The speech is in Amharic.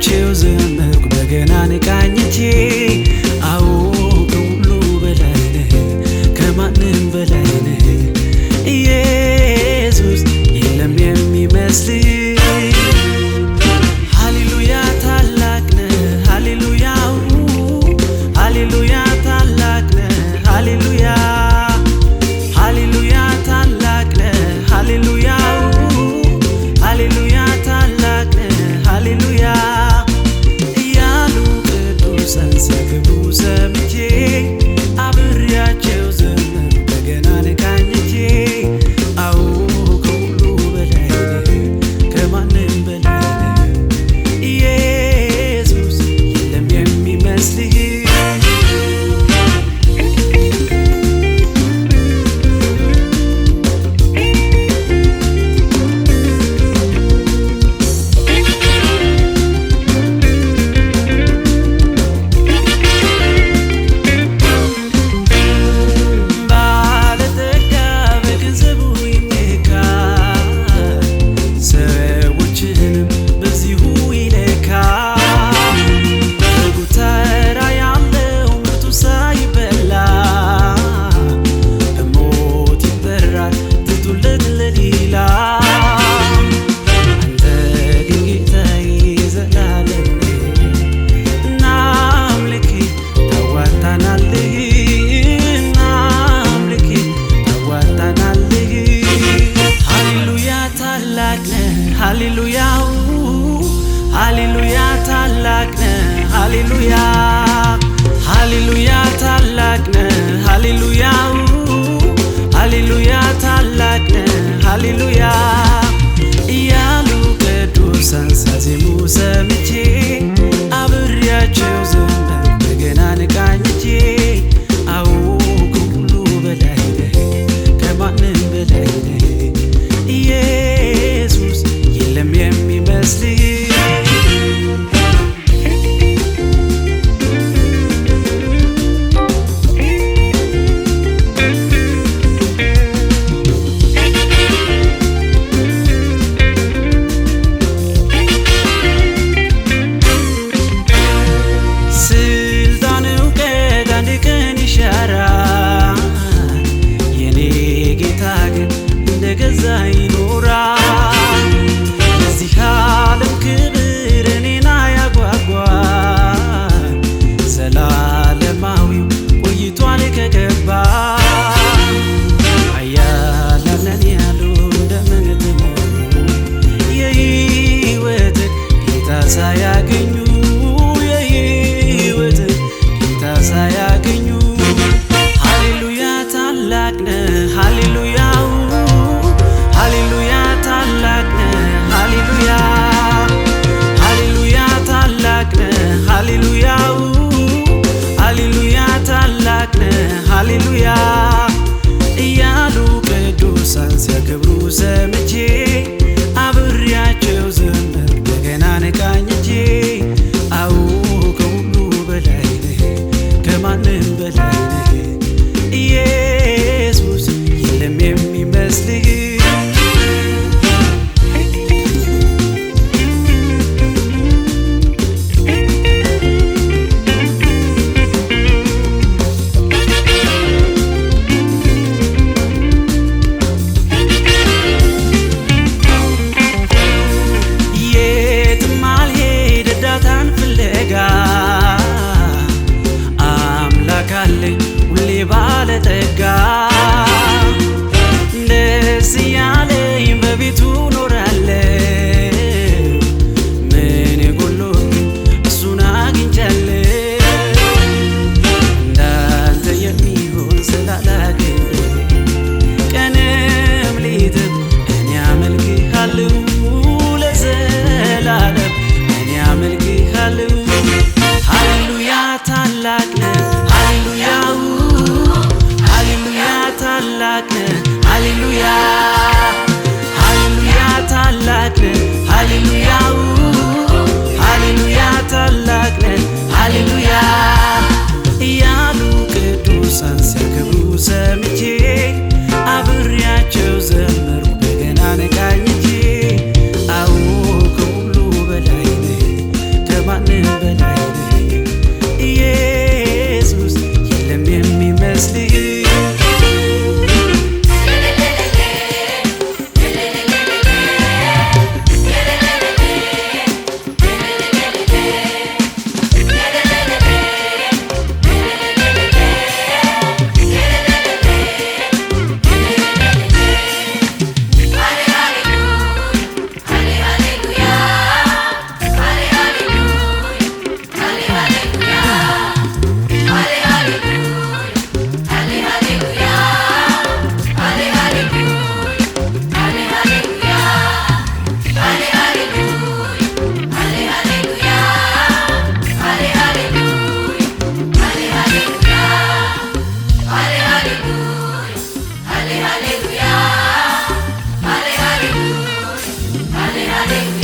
አብሬያቸው ዘመርኩ በገናን ቃኝቼ አዎ ከሁሉ በላይ ነህ ከማንም በላይ ነህ ኢየሱስ የለም የሚመስልህ ሃሌሉያ ታላቅ ነህ ሃሌሉያ ሃሌሉያ ታላቅ ነህ ሃሌሉያ ሃሌሉያ ታላቅ ነህ ሃሌሉያ ሃሌሉያ ታላቅ ነህ ሃሌሉያ እያሉ ቅዱሳን ሲያከብሩ ሰምቼ አብሬያቸው ዘመርኩ በገናን ቃኝቼ አዎ ከሁሉ በላይ ነህ ከማንም በላይ ነህ ኢየሱስ የለም የሚመስልህ ሃሌሉያ ሃሌሉያ ታላቅ ነህ ሃሌሉያ ሃሌሉያ ታላቅ ነህ ሃሌሉያ ሃሌሉያ ታላቅ ነህ ሃሌሉያ እያሉ ቅዱሳን ሲያዜሙ ሰምቼ አብሬያቸው ዘመርኩ በገናን ቃኝቼ አዎ ከሁሉ በላይ ነህ ከማንም በላይ ነህ ኢየሱስ የለም የሚመስልህ ስልጣን እውቀት አንድ ቀን ይሻራል የኔ ጌታ ግን እንደገዛ ይኖራል የዚህ ዓለም ክብር እኔን አያጓጓል ዘላለማዊው ቆይቷል ከገባ ኃያላን ነን ያሉ እንደምን ትሞቱ የሕይወትን ጌታ ሳያገኙ የሕይወትን ጌታ ሳያገኙ ሃሌሉያ ታላቅ ነህ ሃሌሉያ ሃሌሉያ ታላቅ ነህ ሃሌሉያ ሃሌሉያ ታላቅ ነህ ሃሌሉያ ሃሌሉያ ታላቅ ነህ ሃሌሉያ እያሉ ቅዱሳን ሲያከብሩ ሰምቼ አብሬያቸው ዘመርኩ በገናን ቃኝቼ ከማንም በላይ ኢየሱስ የለም የሚመስልህ Hallelujah.